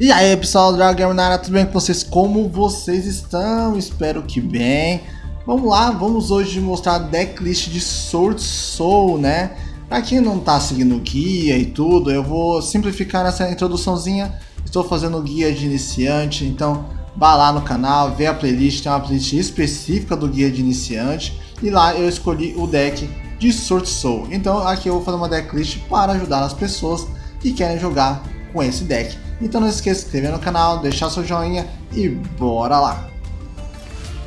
E aí pessoal do Dragão na área, tudo bem com vocês? Como vocês estão? Espero que bem. Vamos lá, vamos hoje mostrar a decklist de Sword Soul, né? Pra quem não tá seguindo o guia e tudo, eu vou simplificar nessa introduçãozinha. Estou fazendo o guia de iniciante, então vá lá no canal, vê a playlist, tem uma playlist específica do guia de iniciante. E lá eu escolhi o deck de Sword Soul. Então aqui eu vou fazer uma decklist para ajudar as pessoas que querem jogar com esse deck. Então não esqueça de se inscrever no canal, deixar seu joinha e bora lá!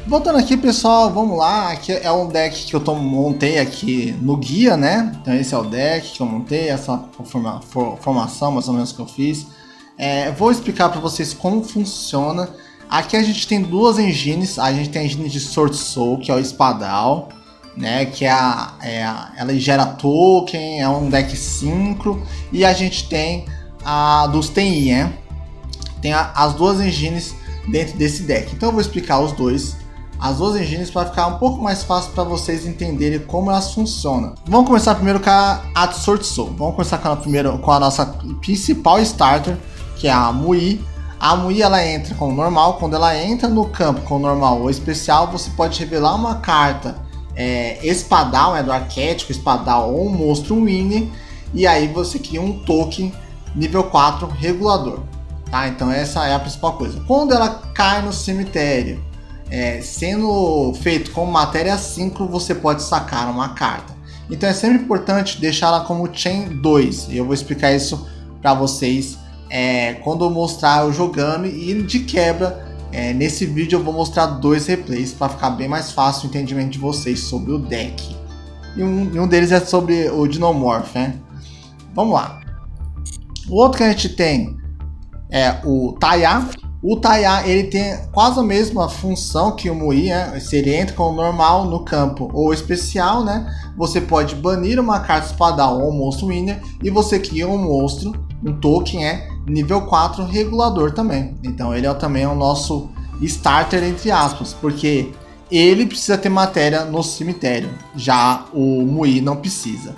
Voltando aqui pessoal, vamos lá, aqui é um deck que eu montei aqui no guia, né? Então esse é o deck que eu montei, essa formação mais ou menos que eu fiz. Vou explicar para vocês como funciona. Aqui a gente tem duas engines, a gente tem a engine de Sword Soul, que é o espadal, né? Que ela gera token, é um deck sincro, e a gente tem a dos TI, né? Tem as duas engines dentro desse deck. Então eu vou explicar as duas engines para ficar um pouco mais fácil para vocês entenderem como elas funcionam. Vamos começar primeiro com a Sword Soul. Vamos começar com a nossa principal starter, que é a Mui. A Mui ela entra com o normal. Quando ela entra no campo com o normal ou especial, você pode revelar uma carta espadal, do arquétipo espadal ou um monstro winner, e aí você cria um token nível 4 regulador, tá? Então essa é a principal coisa. Quando ela cai no cemitério, sendo feito com matéria 5, você pode sacar uma carta. Então é sempre importante deixá-la como Chain 2. E eu vou explicar isso para vocês quando eu mostrar eu jogando, e de quebra nesse vídeo eu vou mostrar 2 replays para ficar bem mais fácil o entendimento de vocês sobre o deck. E um deles é sobre o Dinomorph, né? Vamos lá. O outro que a gente tem é o Taiá. O Taiá ele tem quase a mesma função que o Mui, né? Se ele entra com o normal no campo ou especial, né? Você pode banir uma carta espadal ou um monstro winner e você cria um monstro, um token nível 4 regulador também. Então ele também é o nosso starter entre aspas, porque ele precisa ter matéria no cemitério, já o Mui não precisa.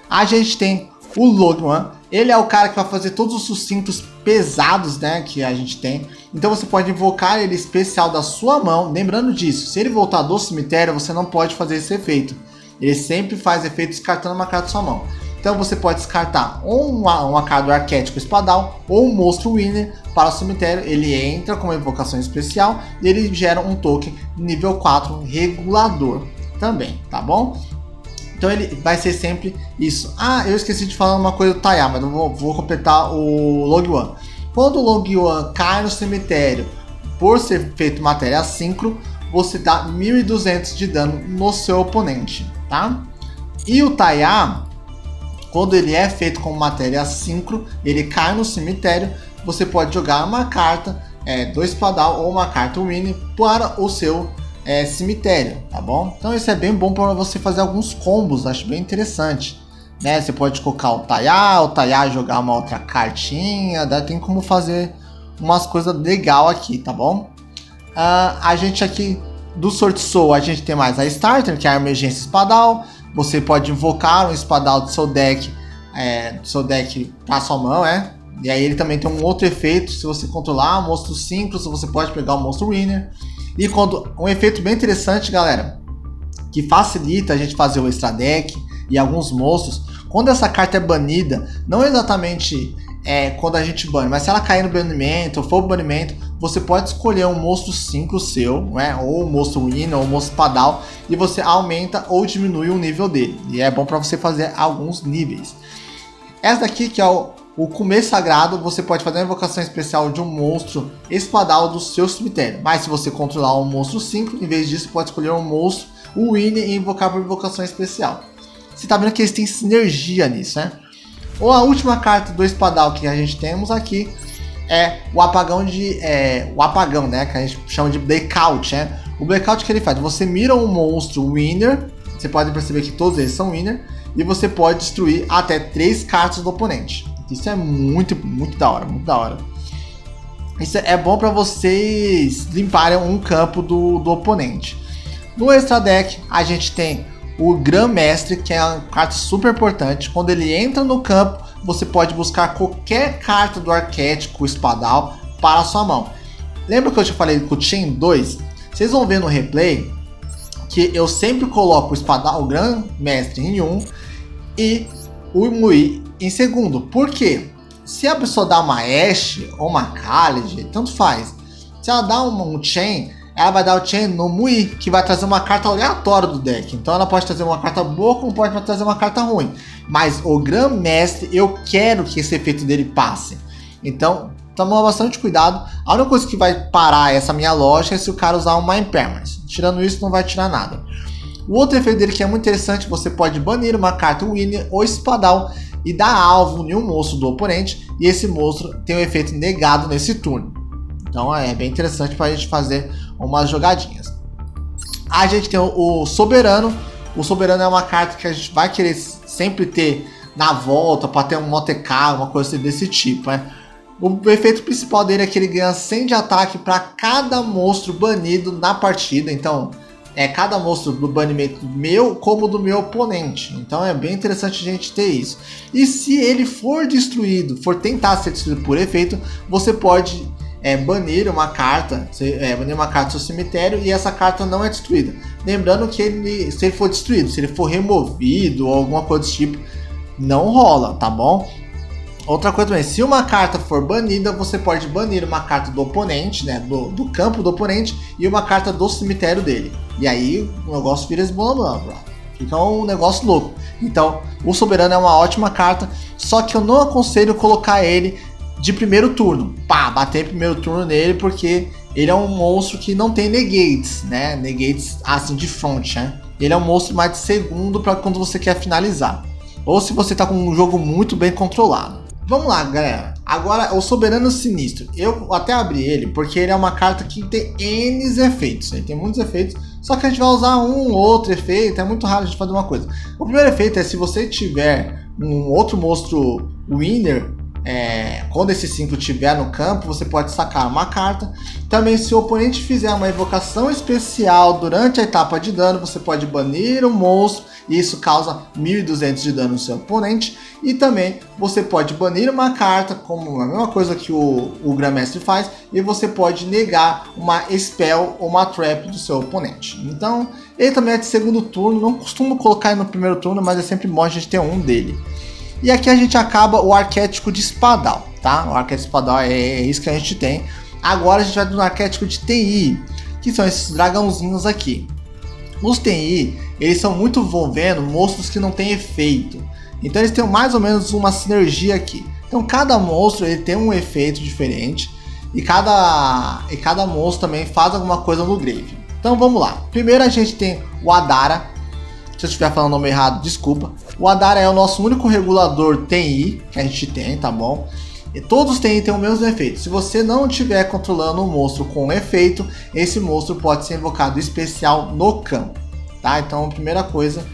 A gente tem o Logwan. Ele é o cara que vai fazer todos os sucintos pesados, né, que a gente tem. Então você pode invocar ele especial da sua mão. Lembrando disso, se ele voltar do cemitério, você não pode fazer esse efeito. Ele sempre faz efeito descartando uma carta da sua mão. Então você pode descartar ou uma carta do arquétipo espadal ou um monstro winner para o cemitério. Ele entra com uma invocação especial e ele gera um token nível 4 regulador também, tá bom? Então ele vai ser sempre isso. Ah, eu esqueci de falar uma coisa do Taiá, mas não vou completar o Logwan. Quando o Logwan cai no cemitério, por ser feito matéria sincro, você dá 1200 de dano no seu oponente, tá? E o Taiá, quando ele é feito com matéria sincro, ele cai no cemitério, você pode jogar uma carta do espadal ou uma carta winning para o seu cemitério, tá bom? Então isso é bem bom para você fazer alguns combos, acho bem interessante, né? Você pode colocar o Taiá jogar uma outra cartinha, tem como fazer umas coisas legal aqui, tá bom? A gente aqui do Sword Soul, a gente tem mais a Starter, que é a emergência espadal. Você pode invocar um espadal do seu deck para sua mão, e aí ele também tem um outro efeito, se você controlar monstros simples, você pode pegar o monstro winner. E um efeito bem interessante, galera, que facilita a gente fazer o extra deck e alguns monstros. Quando essa carta é banida, não exatamente quando a gente bane, mas se ela cair no banimento ou for banimento, você pode escolher um monstro 5 seu, ou um monstro winner ou um monstro espadal, e você aumenta ou diminui o nível dele. E é bom para você fazer alguns níveis. Essa daqui que é o começo sagrado, você pode fazer uma invocação especial de um monstro espadal do seu cemitério. Mas se você controlar um monstro 5, em vez disso, você pode escolher um monstro, o winner, e invocar por invocação especial. Você tá vendo que eles têm sinergia nisso, né? Ou a última carta do espadal que a gente temos aqui é o apagão né? Que a gente chama de blackout, né? O blackout que ele faz, você mira um monstro winner, você pode perceber que todos eles são winner, e você pode destruir até 3 cartas do oponente. Isso é muito da hora, muito da hora. Isso é bom para vocês limparem um campo do oponente. No extra deck, a gente tem o Gran Mestre, que é uma carta super importante. Quando ele entra no campo, você pode buscar qualquer carta do arquétipo espadal para a sua mão. Lembra que eu te falei com o Chain 2? Vocês vão ver no replay que eu sempre coloco o espadal, o Gran Mestre em 1 e o Mui em segundo. Por quê? Se a pessoa dá uma Ashe ou uma Khaled, tanto faz. Se ela dá um Chain, ela vai dar o Chain no Mui, que vai trazer uma carta aleatória do deck. Então ela pode trazer uma carta boa, como pode trazer uma carta ruim. Mas o Gran Mestre, eu quero que esse efeito dele passe. Então, toma bastante cuidado. A única coisa que vai parar essa minha lógica é se o cara usar uma Impermanence. Tirando isso, não vai tirar nada. O outro efeito dele que é muito interessante, você pode banir uma carta Winner ou Espadal e dar alvo em um monstro do oponente, e esse monstro tem um efeito negado nesse turno. Então é bem interessante para a gente fazer umas jogadinhas. A gente tem o Soberano. O Soberano é uma carta que a gente vai querer sempre ter na volta para ter um Motecar, uma coisa desse tipo, né? O efeito principal dele é que ele ganha 100 de ataque para cada monstro banido na partida. Então, é cada monstro do banimento meu como do meu oponente. Então é bem interessante a gente ter isso. E se ele for destruído, for tentar ser destruído por efeito, você pode banir uma carta, banir uma carta do seu cemitério e essa carta não é destruída. Lembrando que se ele for destruído, se ele for removido ou alguma coisa desse tipo, não rola, tá bom? Outra coisa também, se uma carta for banida, você pode banir uma carta do oponente, né, do campo do oponente, e uma carta do cemitério dele. E aí o negócio vira esbolambando, fica um negócio louco. Então, o Soberano é uma ótima carta, só que eu não aconselho colocar ele de primeiro turno. Pá, bater em primeiro turno nele, porque ele é um monstro que não tem negates, né, negates assim de front, né. Ele é um monstro mais de segundo para quando você quer finalizar. Ou se você tá com um jogo muito bem controlado. Vamos lá, galera. Agora, o Soberano Sinistro. Eu até abri ele porque ele é uma carta que tem N efeitos. Ele tem muitos efeitos, só que a gente vai usar um ou outro efeito. É muito raro a gente fazer uma coisa. O primeiro efeito é se você tiver um outro monstro Winner, quando esse 5 estiver no campo, você pode sacar uma carta. Também, se o oponente fizer uma invocação especial durante a etapa de dano, você pode banir o monstro e isso causa 1200 de dano no seu oponente. E também você pode banir uma carta, como a mesma coisa que o Grandmestre faz, e você pode negar uma spell ou uma trap do seu oponente. Então, ele também é de segundo turno, não costumo colocar ele no primeiro turno, mas é sempre bom a gente ter um dele. E aqui a gente acaba o arquétipo de espadal, tá? O arquétipo de espadal é isso que a gente tem. Agora a gente vai no arquétipo de TI, que são esses dragãozinhos aqui. Os TI, eles são muito envolvendo monstros que não tem efeito. Então eles têm mais ou menos uma sinergia aqui. Então cada monstro ele tem um efeito diferente. E cada monstro também faz alguma coisa no grave. Então vamos lá. Primeiro a gente tem o Adara. Se eu estiver falando o nome errado, desculpa. O Adara é o nosso único regulador TI que a gente tem, tá bom? E todos os TI têm o mesmo efeito. Se você não estiver controlando um monstro com efeito, esse monstro pode ser invocado especial no campo, tá? Então, a primeira coisa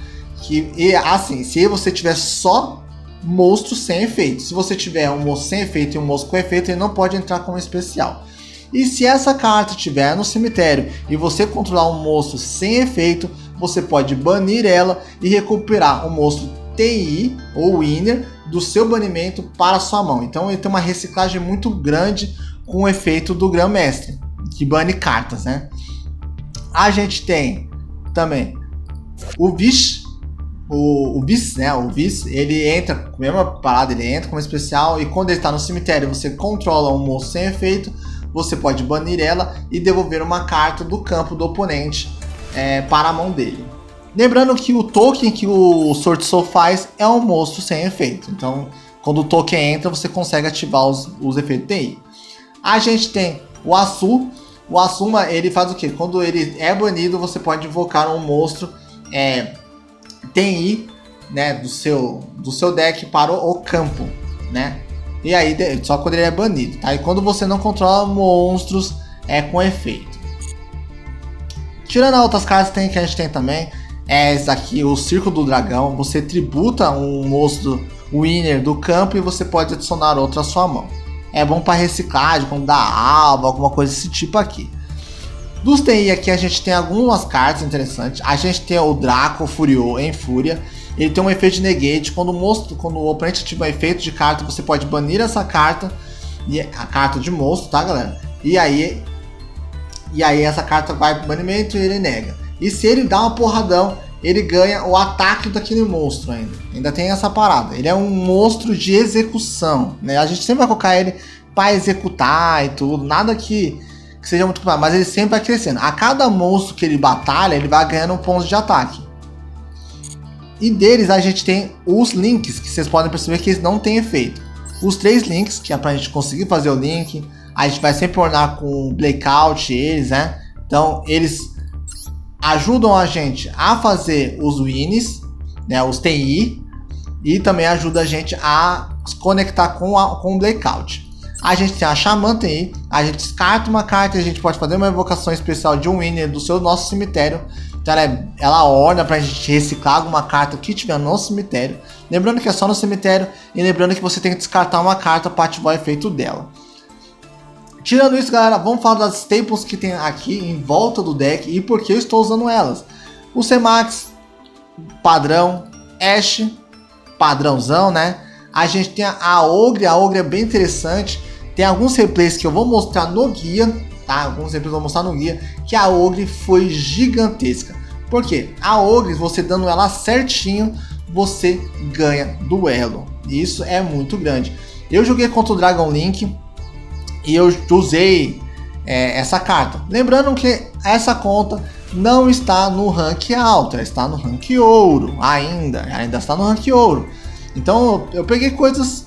assim, se você tiver só monstro sem efeito, se você tiver um monstro sem efeito e um monstro com efeito, ele não pode entrar como especial. E se essa carta estiver no cemitério e você controlar um monstro sem efeito, você pode banir ela e recuperar o monstro TI ou Winner do seu banimento para a sua mão. Então ele tem uma reciclagem muito grande com o efeito do Grão-Mestre, que bane cartas, né? A gente tem também o Vish, o Vice, né? O Vice, ele entra com a mesma parada, ele entra como especial e quando ele está no cemitério você controla um monstro sem efeito, você pode banir ela e devolver uma carta do campo do oponente para a mão dele. Lembrando que o token que o Sword Soul faz é um monstro sem efeito. Então, quando o token entra, você consegue ativar os efeitos TI. A gente tem o Asu. O Asuma, ele faz o quê? Quando ele é banido, você pode invocar um monstro TI, né, do seu deck para o campo, né? E aí, só quando ele é banido, tá? E quando você não controla monstros com efeito. Tirando as outras cartas que a gente tem também, esse aqui, o Círculo do Dragão. Você tributa um monstro Winner do campo e você pode adicionar outro à sua mão. É bom para reciclagem, quando dá alva, alguma coisa desse tipo aqui. Dos TI aqui a gente tem algumas cartas interessantes. A gente tem o Draco Furio em Fúria. ele tem um efeito de negate. Quando o oponente ativa um efeito de carta, você pode banir essa carta, a carta de monstro, tá, galera? E aí essa carta vai pro banimento e ele nega. E se ele dá uma porradão, ele ganha o ataque daquele monstro ainda. Ainda tem essa parada. Ele é um monstro de execução, né? A gente sempre vai colocar ele para executar e tudo. Nada que seja muito claro, mas ele sempre vai crescendo. A cada monstro que ele batalha, ele vai ganhando pontos de ataque. E deles a gente tem os links, que vocês podem perceber que eles não têm efeito. Os 3 links, que é pra gente conseguir fazer o link. A gente vai sempre ornar com blackout eles, né? Então eles ajudam a gente a fazer os wins, né? Os TI. E também ajuda a gente a se conectar com o blackout. A gente tem a Xamã TI, a gente descarta uma carta e a gente pode fazer uma invocação especial de um winner do nosso cemitério. Então ela orna pra gente reciclar alguma carta que tiver no cemitério. Lembrando que é só no cemitério e lembrando que você tem que descartar uma carta para ativar o efeito dela. Tirando isso, galera, vamos falar das staples que tem aqui em volta do deck e por que eu estou usando elas. O C-Max, padrão, Ashe, padrãozão, né? A gente tem a Ogre é bem interessante. Tem alguns replays que eu vou mostrar no guia, tá? Alguns replays eu vou mostrar no guia, que a Ogre foi gigantesca. Por quê? A Ogre, você dando ela certinho, você ganha duelo. E isso é muito grande. Eu joguei contra o Dragon Link e eu usei essa carta. Lembrando que essa conta não está no rank alto, ela está no rank ouro ainda está no rank ouro. Então eu peguei coisas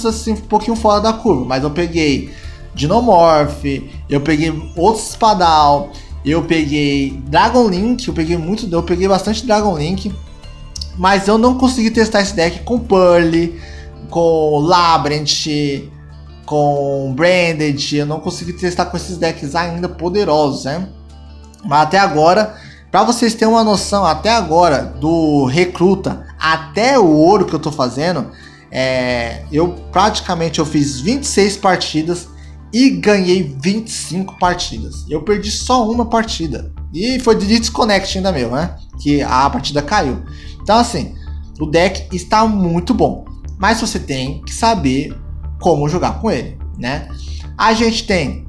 assim um pouquinho fora da curva, mas eu peguei Dinomorph, eu peguei outros espadal, eu peguei Dragon Link, eu peguei bastante Dragon Link, mas eu não consegui testar esse deck com Pearl, com Labyrinth, com Branded. Eu não consegui testar com esses decks ainda poderosos, né? Mas até agora, para vocês terem uma noção, até agora, do recruta até o ouro que eu tô fazendo, eu fiz 26 partidas e ganhei 25 partidas. Eu perdi só uma partida. E foi de desconnect ainda meu, né? Que a partida caiu. Então assim, o deck está muito bom. Mas você tem que saber como jogar com ele, né? A gente tem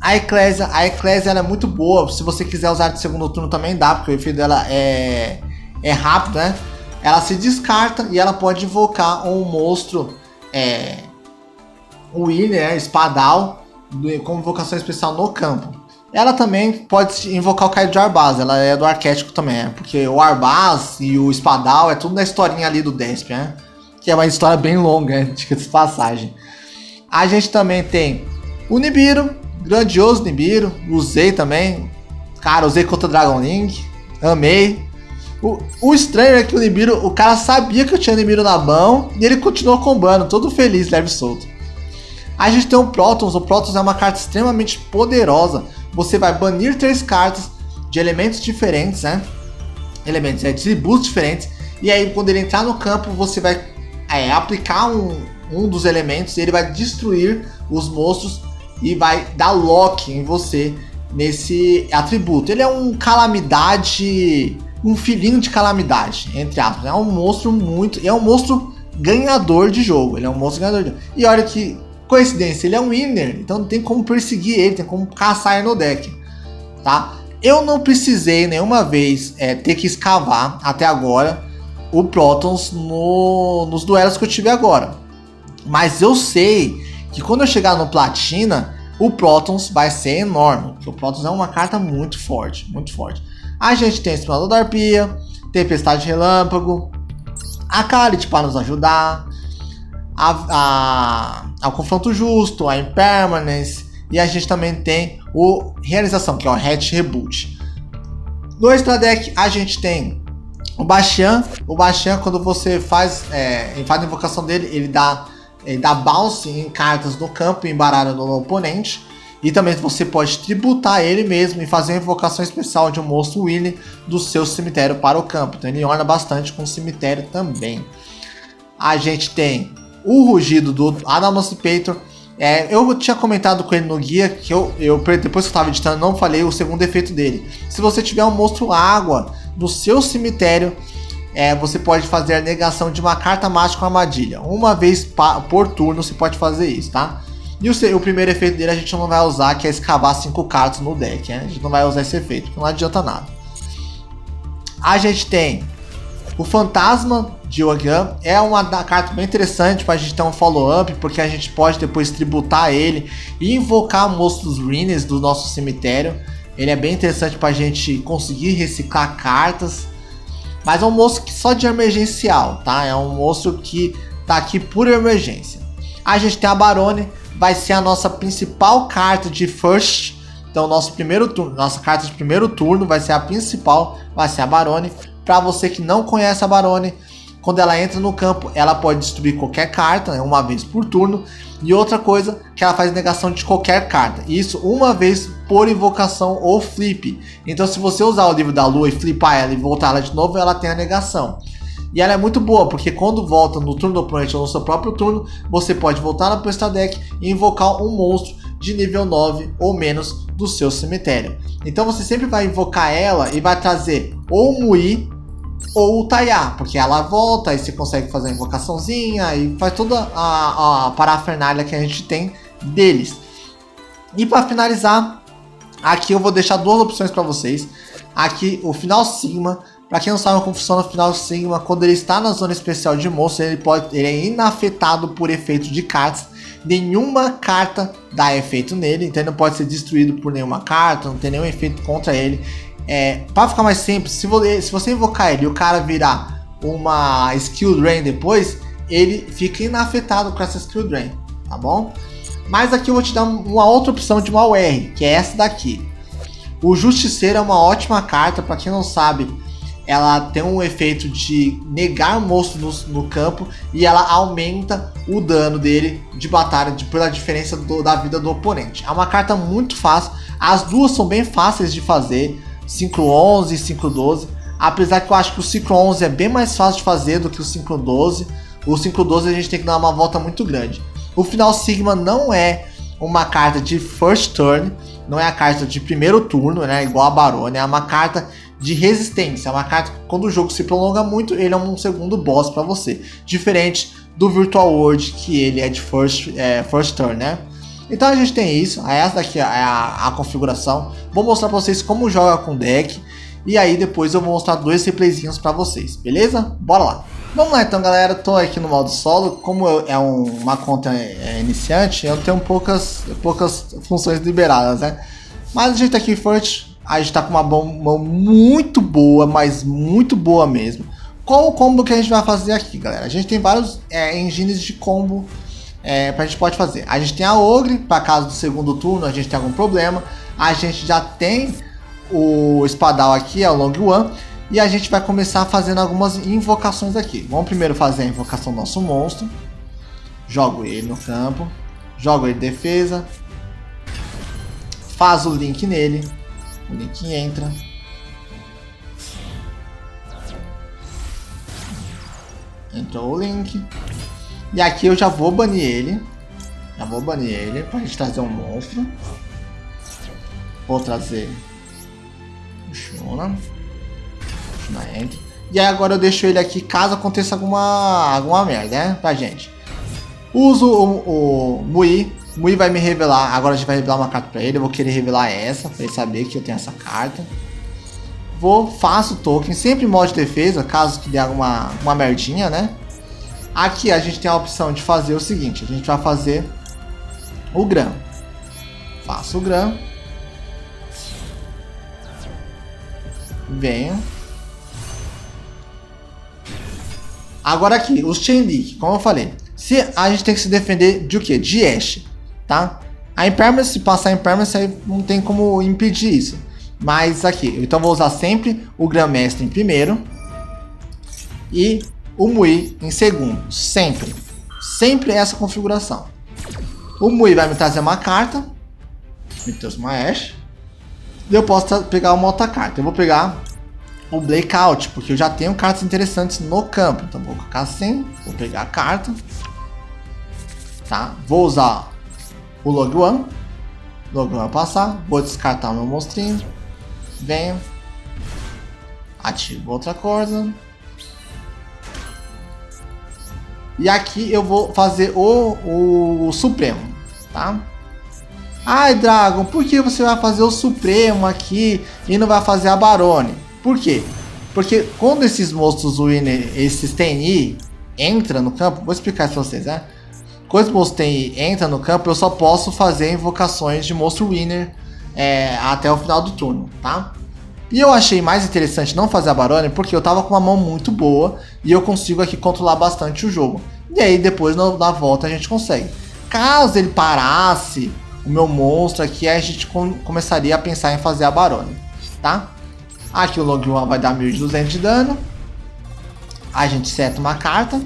a Eclésia. A Eclésia ela é muito boa. Se você quiser usar de segundo turno também dá, porque o efeito dela é rápido, né? Ela se descarta e ela pode invocar um monstro, o Winner, espadal, como invocação especial no campo. Ela também pode invocar o Kaido de Arbaz, ela é do arquétipo também, porque o Arbaz e o espadal é tudo na historinha ali do Desp, né? Que é uma história bem longa, diga de passagem. A gente também tem o Nibiru, grandioso Nibiru, usei também. Cara, usei contra Dragon Link, amei. O estranho é que o Nibiru, o cara sabia que eu tinha Nibiru na mão e ele continuou combando, todo feliz, leve e solto. A gente tem o Protons é uma carta extremamente poderosa. Você vai banir 3 cartas de elementos diferentes, né? Elementos, atributos diferentes. E aí quando ele entrar no campo, você vai aplicar um dos elementos e ele vai destruir os monstros e vai dar lock em você nesse atributo. Ele é um calamidade, um filhinho de calamidade, entre aspas. É um monstro ganhador de jogo. Ele é um monstro ganhador de jogo. E olha que coincidência, ele é um winner, então não tem como perseguir ele, tem como caçar ele no deck, tá? Eu não precisei nenhuma vez ter que escavar até agora o Protons nos duelos que eu tive agora. Mas eu sei que quando eu chegar no Platina, o Protons vai ser enorme, porque o Protons é uma carta muito forte, muito forte. A gente tem Explorador da Arpia, Tempestade Relâmpago, a Khalid para nos ajudar, ao Confronto Justo, a Impermanence, e a gente também tem o Realização, que é o Hatch Reboot. No extra deck a gente tem o Bashan. O Bashan, quando você faz a invocação dele, ele dá bounce em cartas no campo e embaralha no oponente. E também você pode tributar ele mesmo e fazer a invocação especial de um monstro Winnie do seu cemitério para o campo. Então ele orna bastante com o cemitério também. A gente tem o Rugido do Adamantipator. Eu tinha comentado com ele no guia que depois que eu estava editando, não falei o segundo efeito dele. Se você tiver um monstro água no seu cemitério, você pode fazer a negação de uma carta mágica ou armadilha. Uma vez por turno você pode fazer isso, tá? E o primeiro efeito dele a gente não vai usar, que é escavar 5 cartas no deck, né? A gente não vai usar esse efeito, porque não adianta nada. A gente tem o Fantasma de Ogan, é uma carta bem interessante para a gente ter um follow-up, porque a gente pode depois tributar ele e invocar monstros ruins do nosso cemitério. Ele é bem interessante para a gente conseguir reciclar cartas, mas é um monstro que só de emergencial, tá? É um monstro que tá aqui por emergência. A gente tem a Barone, vai ser a nossa principal carta de first. Então, nosso primeiro turno, nossa carta de primeiro turno vai ser a principal, vai ser a Barone. Para você que não conhece a Barone, quando ela entra no campo, ela pode destruir qualquer carta, né, uma vez por turno. E outra coisa, que ela faz negação de qualquer carta. Isso uma vez por invocação ou flip. Então, se você usar o livro da lua e flipar ela e voltar ela de novo, ela tem a negação. E ela é muito boa, porque quando volta no turno do oponente ou no seu próprio turno, você pode voltar na extra deck e invocar um monstro de nível 9 ou menos do seu cemitério. Então você sempre vai invocar ela e vai trazer ou o Mui ou o Taiá, porque ela volta e você consegue fazer a invocaçãozinha e faz toda a parafernália que a gente tem deles. E para finalizar, aqui eu vou deixar duas opções para vocês. Aqui o Final Sigma. Para quem não sabe como funciona o Final Sigma, quando ele está na zona especial de monstro, ele é inafetado por efeito de cartas. Nenhuma carta dá efeito nele, então ele não pode ser destruído por nenhuma carta, não tem nenhum efeito contra ele. Para ficar mais simples, se você invocar ele e o cara virar uma Skill Drain depois, ele fica inafetado com essa Skill Drain, tá bom? Mas aqui eu vou te dar uma outra opção de uma UR, que é essa daqui. O Justiceiro é uma ótima carta, para quem não sabe. Ela tem um efeito de negar monstros no campo e ela aumenta o dano dele de batalha pela diferença da vida do oponente. É uma carta muito fácil, as duas são bem fáceis de fazer, 5-11 e 5-12, apesar que eu acho que o 5-11 é bem mais fácil de fazer do que o 5-12. O 5-12 a gente tem que dar uma volta muito grande. O Final Sigma não é uma carta de first turn, não é a carta de primeiro turno, né, igual a Barone, é uma carta de resistência, é uma carta que quando o jogo se prolonga muito, ele é um segundo boss para você, diferente do Virtual World, que ele é de first turn, né? Então a gente tem isso, essa daqui é a configuração. Vou mostrar para vocês como joga com deck, e aí depois eu vou mostrar dois replayzinhos para vocês, beleza? Bora lá! Vamos lá então, galera, tô aqui no modo solo. Como uma conta iniciante, eu tenho poucas funções liberadas, né? Mas a gente tá aqui first. A gente tá com uma mão muito boa, mas muito boa mesmo. Qual o combo que a gente vai fazer aqui, galera? A gente tem vários engines de combo a gente pode fazer. A gente tem a Ogre, para caso do segundo turno a gente tem algum problema. A gente já tem o Espadal aqui, é o Long One. E a gente vai começar fazendo algumas invocações aqui. Vamos primeiro fazer a invocação do nosso monstro. Jogo ele no campo. Jogo ele em defesa. Faz o link nele. O link entra. Entrou o link. E aqui eu já vou banir ele. Pra gente trazer um monstro. Vou trazer o Shuna. Entra. E aí agora eu deixo ele aqui caso aconteça alguma merda, né? Pra gente. Uso o Mui. Mui vai me revelar. Agora a gente vai revelar uma carta pra ele. Eu vou querer revelar essa, pra ele saber que eu tenho essa carta. Faço o token, sempre em modo de defesa, caso que dê alguma merdinha, né? Aqui a gente tem a opção de fazer o seguinte. A gente vai fazer o Gram. Faço o Gram. Venho. Agora aqui, os Chain Leak, como eu falei. A gente tem que se defender de o quê? De Ashe, tá? A Impermanence, se passar a Impermanence, aí não tem como impedir isso. Mas aqui, então vou usar sempre o Grandmestre em primeiro. E o Mui em segundo. Sempre. Sempre essa configuração. O Mui vai me trazer uma carta. Me trouxe uma Ashe. E eu posso pegar uma outra carta. Eu vou pegar o Blackout, porque eu já tenho cartas interessantes no campo. Então vou colocar assim. Vou pegar a carta. Tá? Vou usar o Log One. Log One passar. Vou descartar o meu monstrinho. Venho. Ativo outra coisa. E aqui eu vou fazer o Supremo, tá? Ai, Dragon, por que você vai fazer o Supremo aqui e não vai fazer a Barone? Por quê? Porque quando esses monstros Winner, esses TNI, entra no campo, vou explicar isso pra vocês, né? Quando os monstros TNI entra no campo, eu só posso fazer invocações de monstro Winner até o final do turno, tá? E eu achei mais interessante não fazer a Barone porque eu tava com uma mão muito boa e eu consigo aqui controlar bastante o jogo. E aí depois na volta a gente consegue. Caso ele parasse o meu monstro aqui, a gente começaria a pensar em fazer a Barone, tá? Aqui o Log 1 vai dar 1200 de dano. A gente seta uma carta.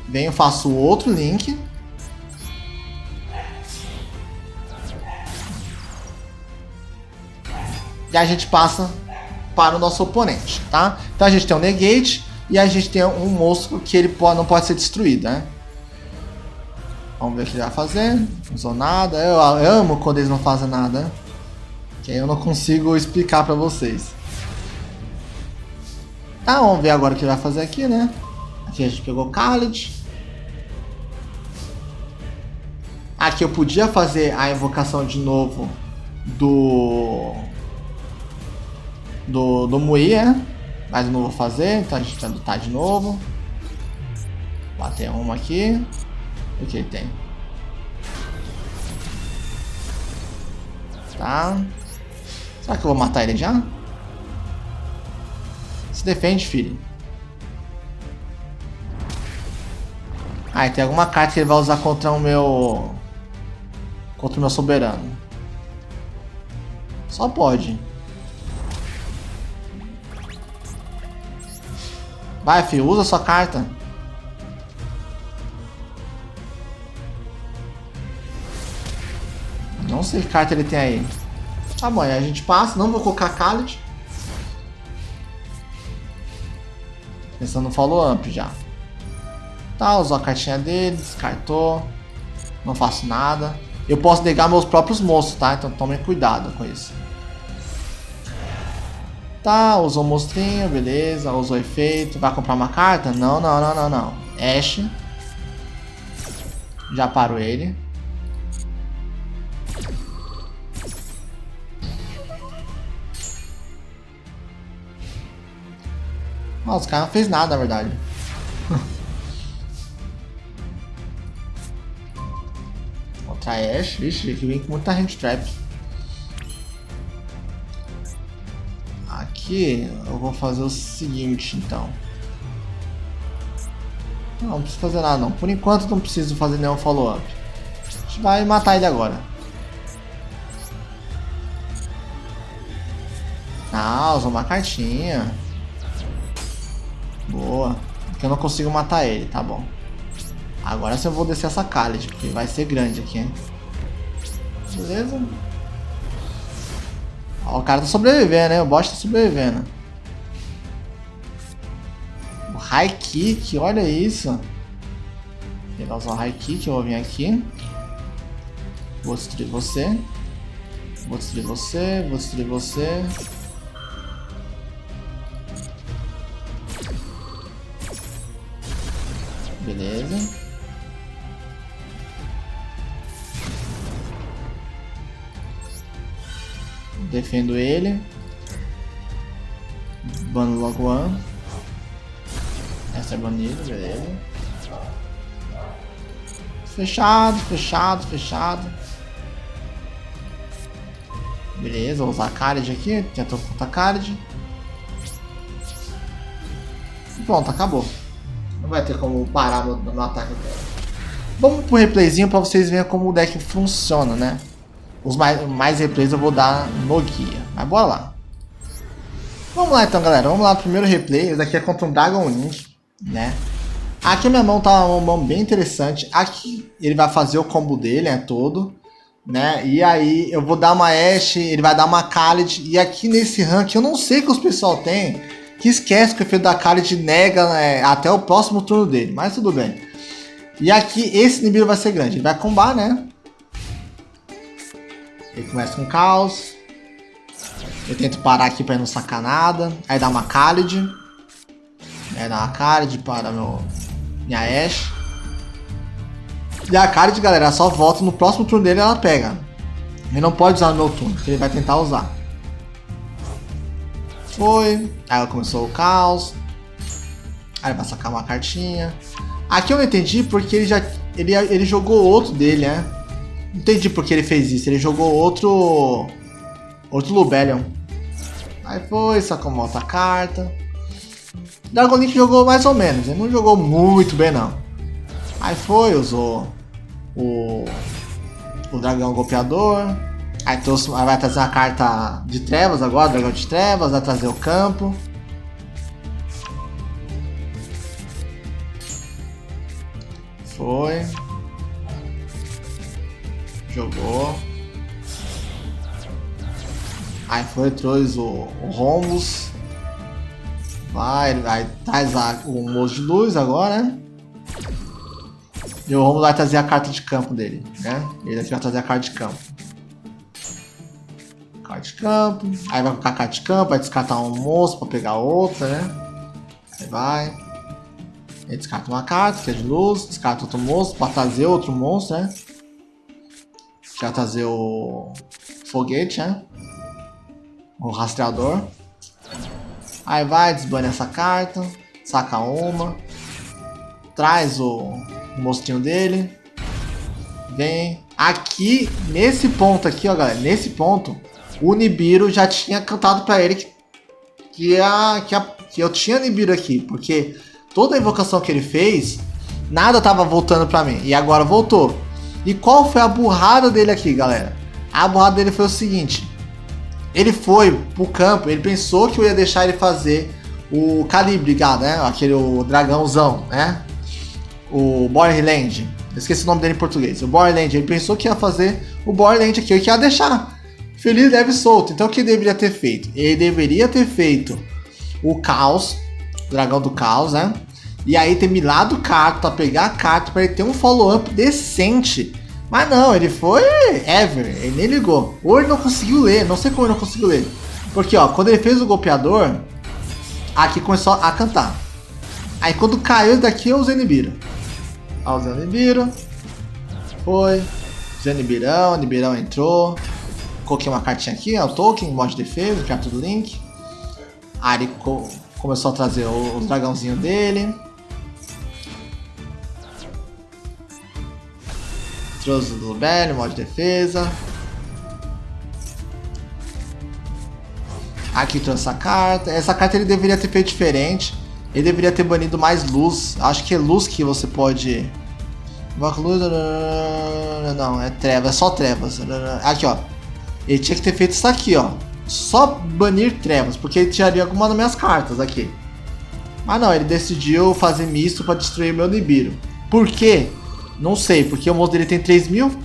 Venho, faço outro link. E a gente passa para o nosso oponente, tá? Então a gente tem um Negate e a gente tem um monstro que ele não pode ser destruído, né? Vamos ver o que ele vai fazer. Não usou nada. Eu amo quando eles não fazem nada. Que aí eu não consigo explicar pra vocês. Tá, vamos ver agora o que ele vai fazer aqui, né? Aqui a gente pegou Khalid. Aqui eu podia fazer a invocação de novo do Mui, né? Mas eu não vou fazer, então a gente vai lutar de novo. Bater uma aqui. O que ele tem? Tá. Será que eu vou matar ele já? Se defende, filho. Ah, e tem alguma carta que ele vai usar contra o meu... Contra o meu soberano. Só pode. Vai, filho, usa a sua carta. Não sei que carta ele tem aí. Tá bom, aí a gente passa. Não vou colocar Khalid. Pensando no follow-up já. Tá, usou a cartinha dele, descartou. Não faço nada. Eu posso negar meus próprios monstros, tá? Então tomem cuidado com isso. Tá, usou o monstrinho, beleza. Usou efeito. Vai comprar uma carta? Não, não, não, não, não. Ashe. Já parou ele. Nossa, os caras não fez nada, na verdade. Contra Ashe. Vixe, aqui vem com muita hand trap. Aqui eu vou fazer o seguinte, então. Não preciso fazer nada, não. Por enquanto não preciso fazer nenhum follow-up. A gente vai matar ele agora. Ah, usou uma cartinha. Boa. Porque eu não consigo matar ele, tá bom. Agora sim eu vou descer essa Khalid, porque vai ser grande aqui, hein. Beleza? Ó, o cara tá sobrevivendo, né? O bot tá sobrevivendo. O High Kick, olha isso. Vou pegar o High Kick, eu vou vir aqui. Vou destruir você. Vou destruir você, vou destruir você. Beleza. Defendo ele. Bano logo one. Essa é banido, beleza. Fechado, fechado, fechado. Beleza, vou usar a Khalid aqui. Tentou contra a Khalid. Pronto, acabou. Não vai ter como parar no ataque dela. Vamos pro replayzinho pra vocês verem como o deck funciona, né? Os mais replays eu vou dar no guia. Mas bora lá. Vamos lá então, galera. Vamos lá pro primeiro replay. Esse daqui é contra um Dragon Link, né? Aqui a minha mão tá uma mão bem interessante. Aqui ele vai fazer o combo dele, todo, né? E aí eu vou dar uma Ashe, ele vai dar uma Khalid. E aqui nesse rank eu não sei que os pessoal tem, que esquece que o efeito da Khalid nega, né, até o próximo turno dele. Mas tudo bem. E aqui esse inimigo vai ser grande. Ele vai combar, né? Ele começa com Caos. Eu tento parar aqui pra ele não sacar nada. Aí dá uma Khalid. Aí dá uma Khalid para Minha Ashe. E a Card, galera, ela só volta no próximo turno dele, ela pega. Ele não pode usar no meu turno, que ele vai tentar usar. Foi. Aí ela começou o caos. Aí vai sacar uma cartinha. Aqui eu não entendi porque ele jogou outro dele, né? Não entendi porque ele fez isso. Ele jogou outro Lubellion. Aí foi, sacou uma outra carta. Dragon Link jogou mais ou menos. Ele não jogou muito bem, não. Aí foi, usou o dragão golpeador. Aí vai trazer uma carta de trevas agora, dragão de trevas. Vai trazer o campo. Foi. Jogou. Aí foi, trouxe o Rombos. Vai traz o moço de luz agora, né? E o Rombos vai trazer a carta de campo dele, né? Ele aqui vai trazer a carta de campo. Carta de campo. Aí vai colocar a carta de campo, vai descartar um monstro pra pegar outra, né? Aí vai. Ele descarta uma carta, que é de luz, descarta outro monstro para trazer outro monstro, né? Já trazer o foguete, né? O rastreador. Aí vai, desbane essa carta, saca uma, traz o monstrinho dele, vem. Aqui, nesse ponto aqui, ó, galera, nesse ponto, o Nibiru já tinha cantado para ele que eu tinha Nibiru aqui, porque toda a invocação que ele fez, nada tava voltando pra mim. E agora voltou. E qual foi a burrada dele aqui, galera? A burrada dele foi o seguinte. Ele foi pro campo, ele pensou que eu ia deixar ele fazer o Calibre, né? Aquele o dragãozão, né? O Borderland. Eu esqueci o nome dele em português. O Borderland. Ele pensou que ia fazer o Borderland aqui, que ia deixar feliz, leve e solto. Então o que ele deveria ter feito? Ele deveria ter feito o Caos, o dragão do caos, né? E aí ter milado carta, pegar a carta para ele ter um follow-up decente. Mas não, ele foi ever, ele nem ligou. Ou ele não conseguiu ler, não sei como ele não conseguiu ler. Porque ó, quando ele fez o golpeador, aqui começou a cantar. Aí quando caiu daqui eu usei Nibiru. Ó, usei o Nibiru. Foi. Usei o Nibirão, o Nibirão entrou. Coloquei uma cartinha aqui, ó, o token, modo de defesa, carta do Link. Aí ele começou a trazer o dragãozinho dele. Trouxe o Lubellion, modo de defesa. Aqui trouxe essa carta. Essa carta ele deveria ter feito diferente. Ele deveria ter banido mais luz. Acho que é luz que você pode... Não, é trevas, é só trevas. Aqui, ó. Ele tinha que ter feito isso aqui, ó. Só banir trevas, porque ele tiraria alguma das minhas cartas aqui. Mas não, ele decidiu fazer misto para destruir meu Nibiru. Por quê? Não sei, porque o monstro dele tem 3.000.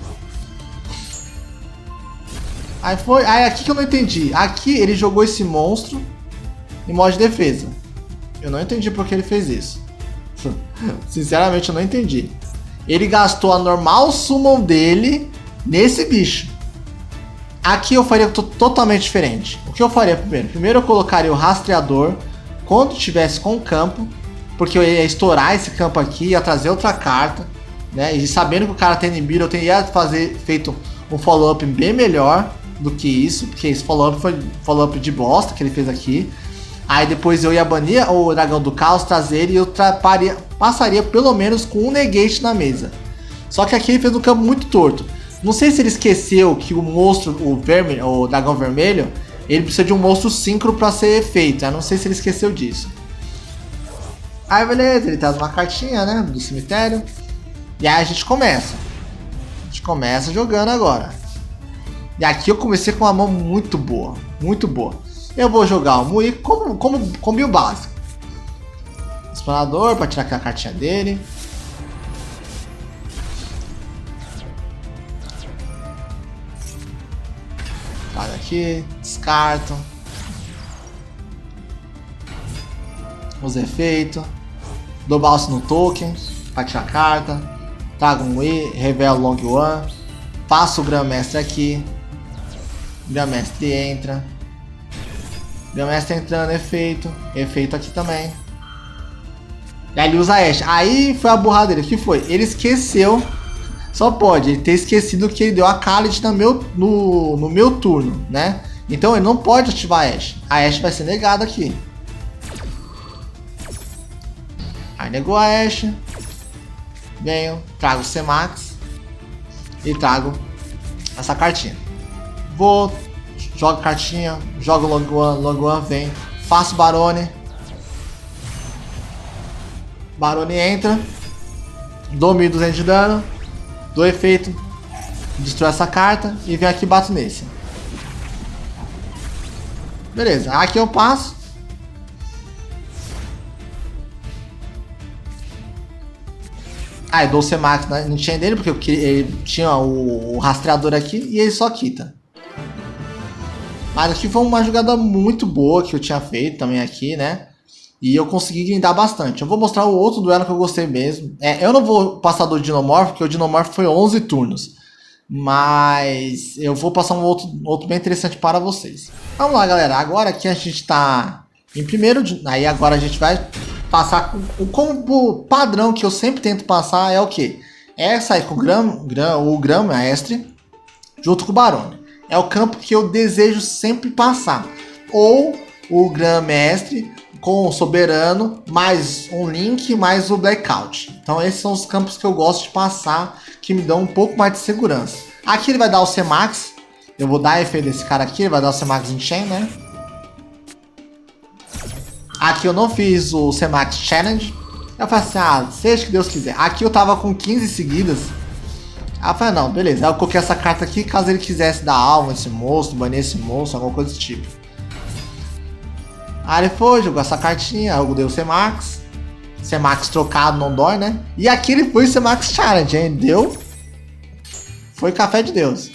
Aí foi. Aí aqui que eu não entendi. Aqui ele jogou esse monstro em modo de defesa. Eu não entendi por que ele fez isso. Sinceramente, eu não entendi. Ele gastou a normal summon dele nesse bicho. Aqui eu faria totalmente diferente. O que eu faria primeiro? Primeiro eu colocaria o rastreador quando tivesse com o campo, porque eu ia estourar esse campo aqui, ia trazer outra carta, né? E sabendo que o cara tem Nibiru, eu teria feito um follow-up bem melhor do que isso, porque esse follow-up foi follow-up de bosta que ele fez aqui. Aí depois eu ia banir o dragão do caos, trazer ele e eu passaria pelo menos com um negate na mesa. Só que aqui ele fez um campo muito torto. Não sei se ele esqueceu que o monstro, o dragão vermelho, ele precisa de um monstro síncro para ser feito. Eu não sei se ele esqueceu disso. Aí beleza, ele traz uma cartinha, né, do cemitério. E aí a gente começa. A gente começa jogando agora. E aqui eu comecei com uma mão muito boa. Muito boa. Eu vou jogar o Mui como bio básico. Explorador para tirar aquela cartinha dele. Olha aqui, descarto. Os efeitos. Dou bounce no token para tirar a carta. Trago um E, revelo Long One. Passo o Grão-Mestre aqui. Grão-Mestre entra. Grão-Mestre entrando, efeito. Efeito aqui também. E aí ele usa a Ashe. Aí foi a burrada dele. O que foi? Ele esqueceu. Só pode ele ter esquecido que ele deu a Khaled no meu turno, né? Então ele não pode ativar a Ashe. A Ashe vai ser negada aqui. Aí negou a Ashe. Venho, trago o C-Max. E trago essa cartinha. Vou, jogo cartinha, jogo Long One, vem. Faço Barone. Barone entra. Dou 1200 de dano. Dou efeito. Destrói essa carta. E venho aqui e bato nesse. Beleza, aqui eu passo. Ah, eu dou o C-Max no chain dele, porque ele tinha o rastreador aqui e ele só quita. Mas aqui foi uma jogada muito boa que eu tinha feito também aqui, né? E eu consegui grindar bastante. Eu vou mostrar o outro duelo que eu gostei mesmo. Eu não vou passar do Dinomorph, porque o Dinomorph foi 11 turnos. Mas eu vou passar um outro bem interessante para vocês. Vamos lá, galera. Agora aqui a gente tá em primeiro. Aí agora a gente vai passar o combo padrão que eu sempre tento passar é o que? É sair com o Grandmaestre junto com o Barone. É o campo que eu desejo sempre passar. Ou o Grandmaestre com o Soberano, mais um Link, mais o Blackout. Então esses são os campos que eu gosto de passar, que me dão um pouco mais de segurança. Aqui ele vai dar o C-Max. Eu vou dar efeito desse cara aqui, ele vai dar o C-Max em Chain, né? Aqui eu não fiz o C-Max Challenge. Eu falei assim, seja que Deus quiser. Aqui eu tava com 15 seguidas. Aí eu falei, não, beleza. Aí eu coloquei essa carta aqui, caso ele quisesse dar alvo nesse monstro, banir esse monstro, alguma coisa desse tipo. Aí ele foi, jogou essa cartinha, eu dei o C-Max. C-Max trocado, não dói, né? E aqui ele foi o C-Max Challenge, hein? Deu. Foi café de Deus.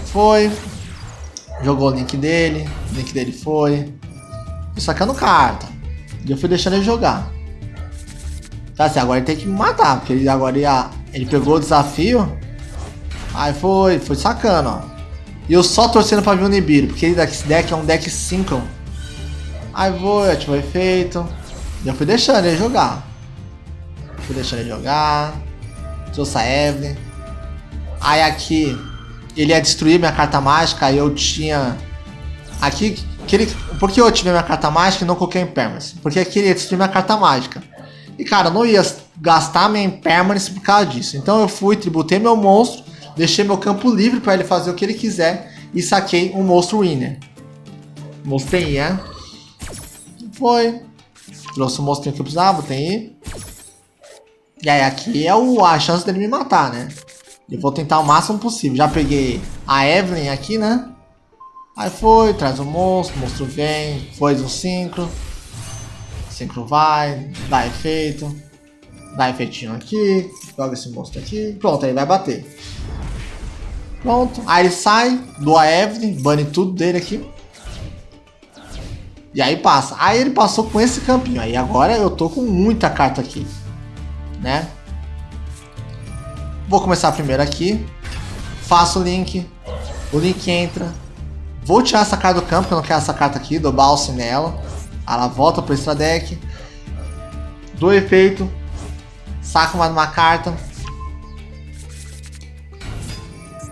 Foi. Jogou o link dele foi. Sacando carta. E eu fui deixando ele jogar. Tá assim, agora ele tem que me matar. Porque ele pegou o desafio. Aí foi sacando, ó. E eu só torcendo pra vir o Nibiru. Porque esse deck é um deck Synchron. Aí ativou efeito. E eu fui deixando ele jogar. Trouxe a Evelyn. Aí aqui ele ia destruir minha carta mágica. Aí eu tinha. Aqui. Por que eu ativei minha carta mágica e não coloquei Impermanence? Porque aqui ele ia destruir minha carta mágica. E cara, eu não ia gastar minha Impermanence por causa disso. Então eu fui, tributei meu monstro, deixei meu campo livre para ele fazer o que ele quiser e saquei um monstro winner. Mostrei, né? Foi. Trouxe o monstrinho que eu precisava, tem aí. E aí aqui é a chance dele me matar, né? Eu vou tentar o máximo possível. Já peguei a Evelyn aqui, né? Aí foi, traz o monstro vem, foi um Synchro. Synchro vai, dá efeito. Dá efeitinho aqui, joga esse monstro aqui. Pronto, aí vai bater. Pronto, aí ele sai, doa a Evelyn, bane tudo dele aqui. E aí passa. Aí ele passou com esse campinho. Aí agora eu tô com muita carta aqui, né? Vou começar primeiro aqui. Faço o Link entra. Vou tirar essa carta do campo, porque eu não quero essa carta aqui. Dou Balse nela. Ela volta pro extra deck. Dou efeito. Saco mais uma carta.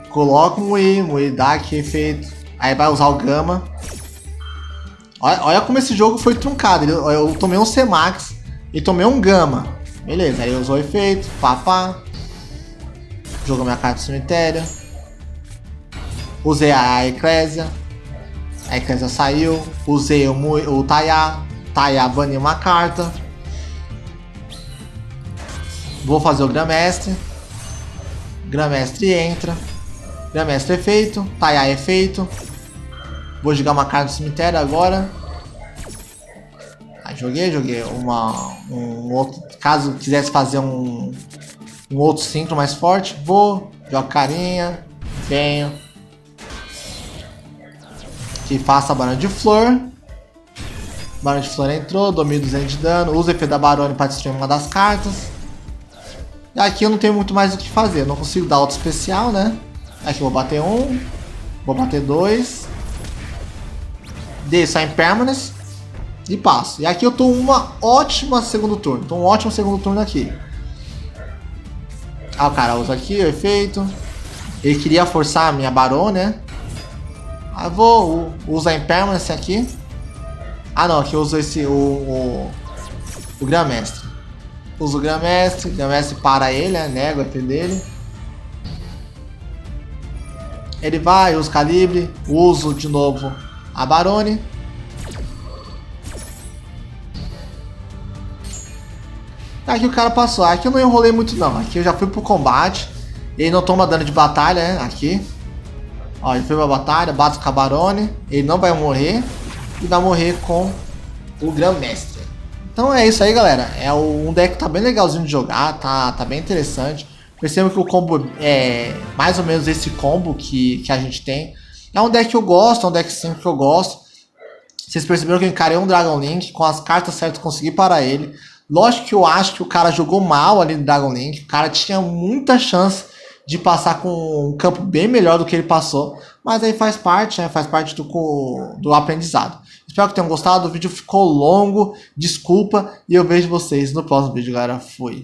Coloco o Moe dá aqui efeito. Aí vai usar o Gama. Olha como esse jogo foi truncado. Eu tomei um C-Max e tomei um Gama. Beleza, aí usou o efeito. Pá. Jogou minha carta do cemitério. Usei a Eclésia. A Eclésia saiu. Usei o Taiá. Taiá baniu uma carta. Vou fazer o Grandmestre. Grandmestre entra. Grandmestre efeito. Taiá efeito. Vou jogar uma carta do cemitério agora. Aí joguei um outro. Caso quisesse fazer um outro Synchro mais forte, vou. Jogo carinha. Venho. Que faça a Barone de Flor. Barone de Flor entrou, dou 1200 de dano. Uso o efeito da Barone para destruir uma das cartas. E aqui eu não tenho muito mais o que fazer. Eu não consigo dar auto especial, né? Aqui eu vou bater 1. Vou bater 2. Dei só Impermanence. e passo. E aqui eu tô uma ótima segundo turno. Tô um ótimo segundo turno aqui. Ah, o cara usa aqui o efeito. Ele queria forçar a minha Barão, né? Ah, eu vou usar Impermanence aqui. Ah não, aqui eu uso esse, o Grã-Mestre. Uso o Grã-Mestre para ele, né? Nego o EP dele. Ele vai, usa o Calibre, uso de novo a Barone. Aqui o cara passou. Aqui eu não enrolei muito não. Aqui eu já fui pro combate. Ele não toma dano de batalha, né? Aqui. Ó, ele foi pra batalha, bato com a Barone. Ele não vai morrer. E vai morrer com o Grã-Mestre. Então é isso aí, galera. É um deck que tá bem legalzinho de jogar. Tá bem interessante. Percebam que o combo é mais ou menos esse combo que a gente tem. É um deck que eu gosto, é um deck simples que eu gosto. Vocês perceberam que eu encarei um Dragon Link, com as cartas certas consegui parar ele. Lógico que eu acho que o cara jogou mal ali no Dragon Link. O cara tinha muita chance de passar com um campo bem melhor do que ele passou. Mas aí faz parte, né? Faz parte do aprendizado. Espero que tenham gostado. O vídeo ficou longo, desculpa. E eu vejo vocês no próximo vídeo, galera. Fui.